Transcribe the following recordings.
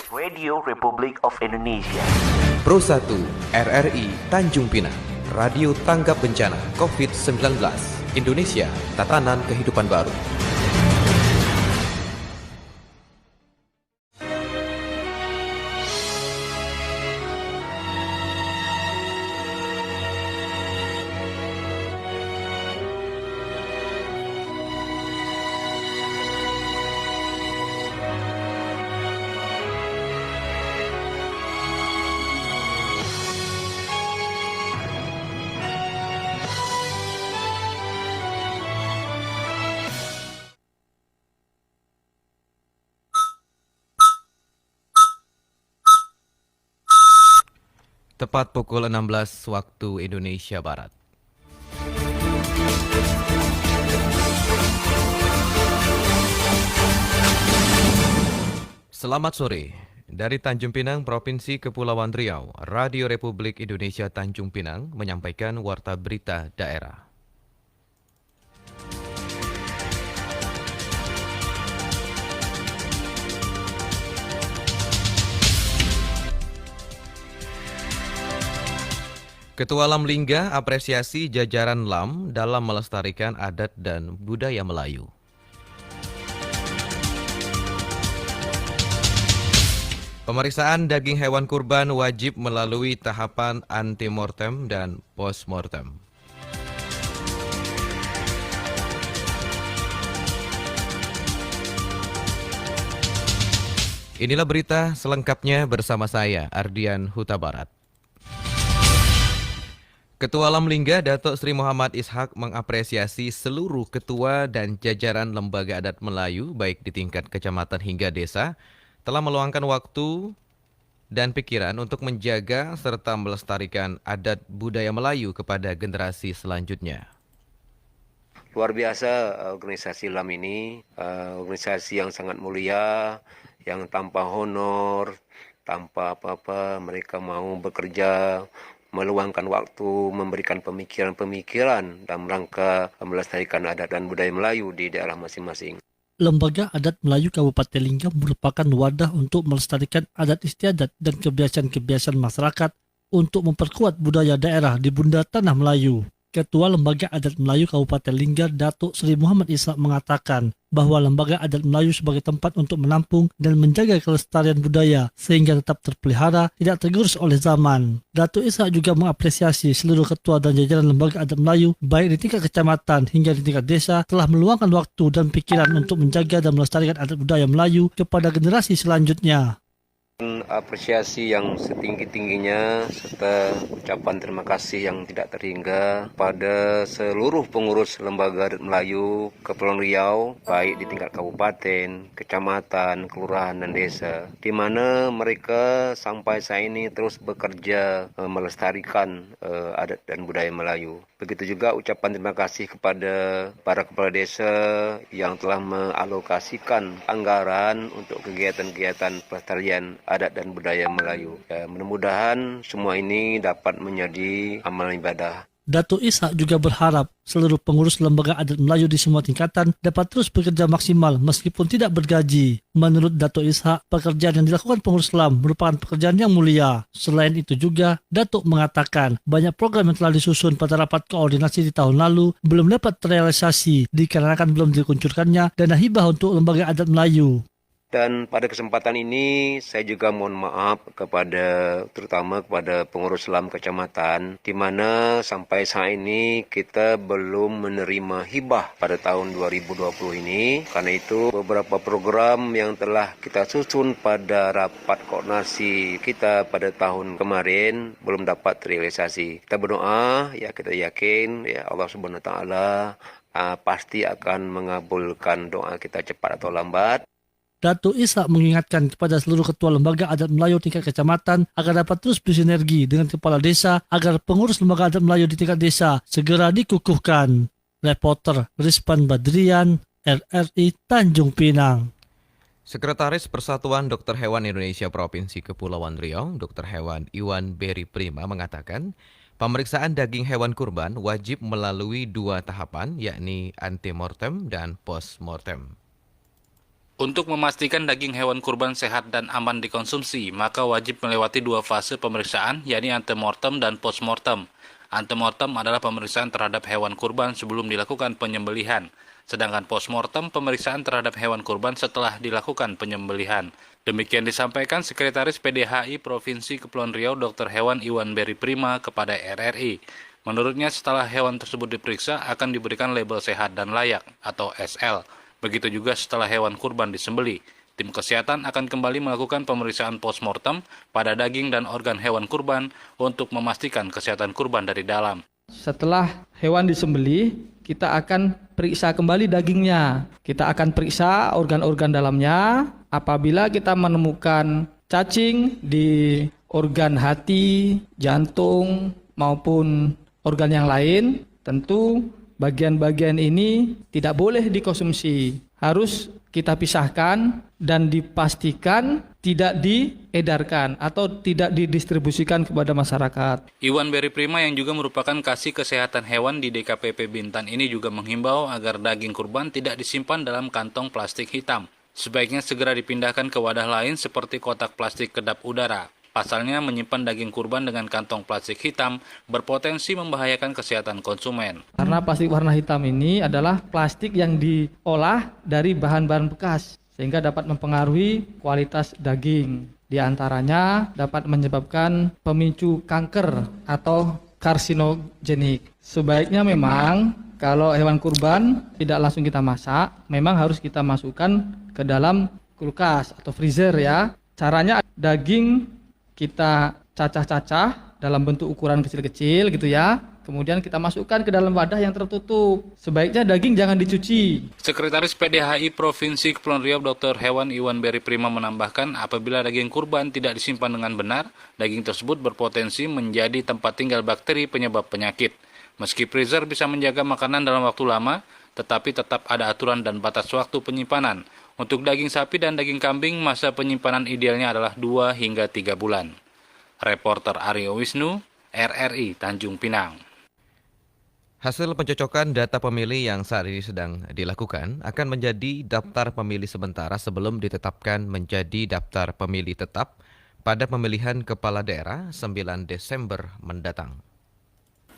Radio Republik of Indonesia. Pro 1 RRI Tanjung Pinang, Radio Tanggap Bencana COVID-19, Indonesia, Tatanan Kehidupan Baru. Tepat pukul 16 waktu Indonesia Barat. Selamat sore. Dari Tanjung Pinang, Provinsi Kepulauan Riau, Radio Republik Indonesia Tanjung Pinang menyampaikan warta berita daerah. Ketua LAM Lingga apresiasi jajaran LAM dalam melestarikan adat dan budaya Melayu. Pemeriksaan daging hewan kurban wajib melalui tahapan antemortem dan postmortem. Inilah berita selengkapnya bersama saya, Ardian Huta Barat. Ketua LAM Lingga Datuk Sri Muhammad Ishak mengapresiasi seluruh ketua dan jajaran lembaga adat Melayu baik di tingkat kecamatan hingga desa telah meluangkan waktu dan pikiran untuk menjaga serta melestarikan adat budaya Melayu kepada generasi selanjutnya. Luar biasa organisasi LAM ini, organisasi yang sangat mulia, yang tanpa honor, tanpa apa-apa, mereka mau bekerja, meluangkan waktu, memberikan pemikiran-pemikiran dalam rangka melestarikan adat dan budaya Melayu di daerah masing-masing. Lembaga Adat Melayu Kabupaten Lingga merupakan wadah untuk melestarikan adat istiadat dan kebiasaan-kebiasaan masyarakat untuk memperkuat budaya daerah di bunda tanah Melayu. Ketua Lembaga Adat Melayu Kabupaten Lingga Datuk Sri Muhammad Ishak mengatakan bahwa Lembaga Adat Melayu sebagai tempat untuk menampung dan menjaga kelestarian budaya sehingga tetap terpelihara, tidak tergerus oleh zaman. Datuk Ishak juga mengapresiasi seluruh ketua dan jajaran Lembaga Adat Melayu baik di tingkat kecamatan hingga di tingkat desa telah meluangkan waktu dan pikiran untuk menjaga dan melestarikan adat budaya Melayu kepada generasi selanjutnya. Apresiasi yang setinggi-tingginya serta ucapan terima kasih yang tidak terhingga pada seluruh pengurus Lembaga Adat Melayu Kepulauan Riau baik di tingkat kabupaten, kecamatan, kelurahan dan desa, di mana mereka sampai saat ini terus bekerja melestarikan adat dan budaya Melayu. Begitu juga ucapan terima kasih kepada para kepala desa yang telah mengalokasikan anggaran untuk kegiatan-kegiatan pelestarian adat dan budaya Melayu. Mudah-mudahan semua ini dapat menjadi amal ibadah. Datuk Ishak juga berharap seluruh pengurus Lembaga Adat Melayu di semua tingkatan dapat terus bekerja maksimal meskipun tidak bergaji. Menurut Datuk Ishak, pekerjaan yang dilakukan pengurus LAM merupakan pekerjaan yang mulia. Selain itu juga, Datuk mengatakan banyak program yang telah disusun pada rapat koordinasi di tahun lalu belum dapat terrealisasi dikarenakan belum dikuncurkannya dana hibah untuk Lembaga Adat Melayu. Dan pada kesempatan ini saya juga mohon maaf terutama kepada pengurus LAM kecamatan di mana sampai saat ini kita belum menerima hibah pada tahun 2020 ini. Karena itu beberapa program yang telah kita susun pada rapat koordinasi kita pada tahun kemarin belum dapat terrealisasi. Kita berdoa, kita yakin Allah Subhanahu wa taala pasti akan mengabulkan doa kita cepat atau lambat. Datuk Ishak mengingatkan kepada seluruh ketua Lembaga Adat Melayu tingkat kecamatan agar dapat terus bersinergi dengan kepala desa agar pengurus Lembaga Adat Melayu di tingkat desa segera dikukuhkan. Reporter Rizpan Badrian, RRI Tanjung Pinang. Sekretaris Persatuan Dokter Hewan Indonesia Provinsi Kepulauan Riau, Dr. Hewan Iwan Beri Prima mengatakan, pemeriksaan daging hewan kurban wajib melalui 2 tahapan, yakni antemortem dan postmortem. Untuk memastikan daging hewan kurban sehat dan aman dikonsumsi, maka wajib melewati 2 fase pemeriksaan, yakni antemortem dan postmortem. Antemortem adalah pemeriksaan terhadap hewan kurban sebelum dilakukan penyembelihan, sedangkan postmortem pemeriksaan terhadap hewan kurban setelah dilakukan penyembelihan. Demikian disampaikan Sekretaris PDHI Provinsi Kepulauan Riau Dr. Hewan Iwan Beri Prima kepada RRI. Menurutnya setelah hewan tersebut diperiksa akan diberikan label sehat dan layak atau SL. Begitu juga setelah hewan kurban disembelih. Tim kesehatan akan kembali melakukan pemeriksaan postmortem pada daging dan organ hewan kurban untuk memastikan kesehatan kurban dari dalam. Setelah hewan disembelih, kita akan periksa kembali dagingnya. Kita akan periksa organ-organ dalamnya. Apabila kita menemukan cacing di organ hati, jantung, maupun organ yang lain, tentu bagian-bagian ini tidak boleh dikonsumsi. Harus kita pisahkan dan dipastikan tidak diedarkan atau tidak didistribusikan kepada masyarakat. Iwan Beri Prima yang juga merupakan kasih kesehatan hewan di DKPP Bintan ini juga menghimbau agar daging kurban tidak disimpan dalam kantong plastik hitam. Sebaiknya segera dipindahkan ke wadah lain seperti kotak plastik kedap udara. Pasalnya, menyimpan daging kurban dengan kantong plastik hitam berpotensi membahayakan kesehatan konsumen. Karena plastik warna hitam ini adalah plastik yang diolah dari bahan-bahan bekas, sehingga dapat mempengaruhi kualitas daging. Di antaranya dapat menyebabkan pemicu kanker atau karsinogenik. Sebaiknya memang kalau hewan kurban tidak langsung kita masak, memang harus kita masukkan ke dalam kulkas atau freezer ya. Caranya daging kita cacah-cacah dalam bentuk ukuran kecil-kecil gitu ya. Kemudian kita masukkan ke dalam wadah yang tertutup. Sebaiknya daging jangan dicuci. Sekretaris PDHI Provinsi Kepulauan Riau Dr. Hewan Iwan Beri Prima menambahkan apabila daging kurban tidak disimpan dengan benar, daging tersebut berpotensi menjadi tempat tinggal bakteri penyebab penyakit. Meski freezer bisa menjaga makanan dalam waktu lama, tetapi tetap ada aturan dan batas waktu penyimpanan. Untuk daging sapi dan daging kambing, masa penyimpanan idealnya adalah 2 hingga 3 bulan. Reporter Aryo Wisnu, RRI Tanjung Pinang. Hasil pencocokan data pemilih yang saat ini sedang dilakukan akan menjadi daftar pemilih sementara sebelum ditetapkan menjadi daftar pemilih tetap pada pemilihan kepala daerah 9 Desember mendatang.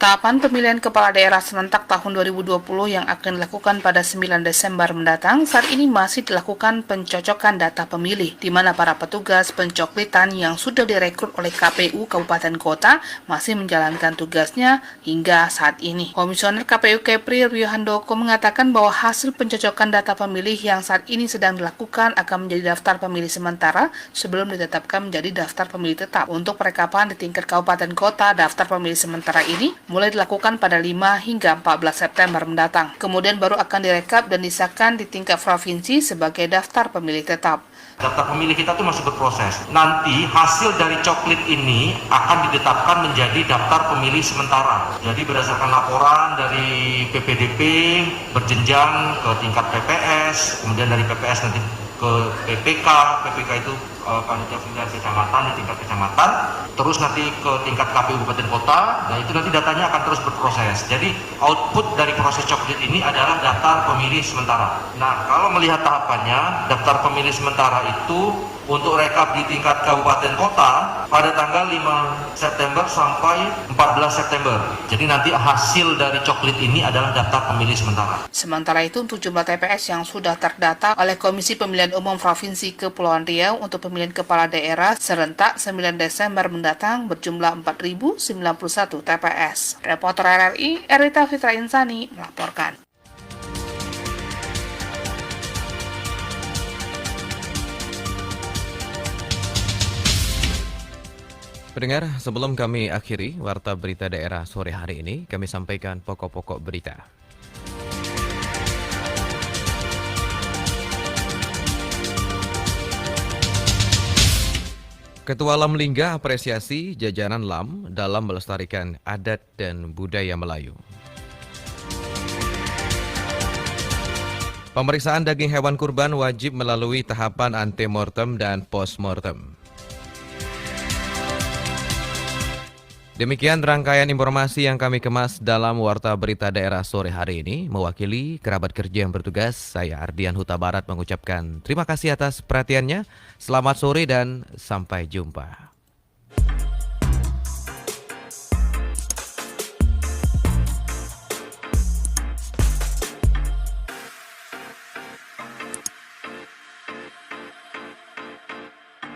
Tahapan pemilihan kepala daerah serentak tahun 2020 yang akan dilakukan pada 9 Desember mendatang saat ini masih dilakukan pencocokan data pemilih, di mana para petugas pencoklitan yang sudah direkrut oleh KPU Kabupaten Kota masih menjalankan tugasnya hingga saat ini. Komisioner KPU Kepri Rio Handoko mengatakan bahwa hasil pencocokan data pemilih yang saat ini sedang dilakukan akan menjadi daftar pemilih sementara sebelum ditetapkan menjadi daftar pemilih tetap. Untuk perekapan di tingkat Kabupaten Kota, daftar pemilih sementara ini mulai dilakukan pada 5 hingga 14 September mendatang. Kemudian baru akan direkap dan disahkan di tingkat provinsi sebagai daftar pemilih tetap. Daftar pemilih kita tuh masih berproses. Nanti hasil dari coklit ini akan ditetapkan menjadi daftar pemilih sementara. Jadi berdasarkan laporan dari PPDP berjenjang ke tingkat PPS, kemudian dari PPS nanti ke PPK itu panitia pemilihan kecamatan di tingkat kecamatan, terus nanti ke tingkat KPU Kabupaten Kota. Nah itu nanti datanya akan terus berproses. Jadi output dari proses coklit ini adalah daftar pemilih sementara. Nah kalau melihat tahapannya, daftar pemilih sementara itu untuk rekap di tingkat kabupaten kota pada tanggal 5 September sampai 14 September. Jadi nanti hasil dari coklit ini adalah daftar pemilih sementara. Sementara itu untuk jumlah TPS yang sudah terdata oleh Komisi Pemilihan Umum Provinsi Kepulauan Riau untuk pemilihan kepala daerah serentak 9 Desember mendatang berjumlah 4.091 TPS. Reporter RRI, Erita Fitra Insani melaporkan. Pendengar, sebelum kami akhiri Warta Berita Daerah sore hari ini, kami sampaikan pokok-pokok berita. Ketua LAM Lingga apresiasi jajaran LAM dalam melestarikan adat dan budaya Melayu. Pemeriksaan daging hewan kurban wajib melalui tahapan antemortem dan postmortem. Demikian rangkaian informasi yang kami kemas dalam Warta Berita Daerah sore hari ini. Mewakili kerabat kerja yang bertugas, saya Ardian Huta Barat mengucapkan terima kasih atas perhatiannya. Selamat sore dan sampai jumpa.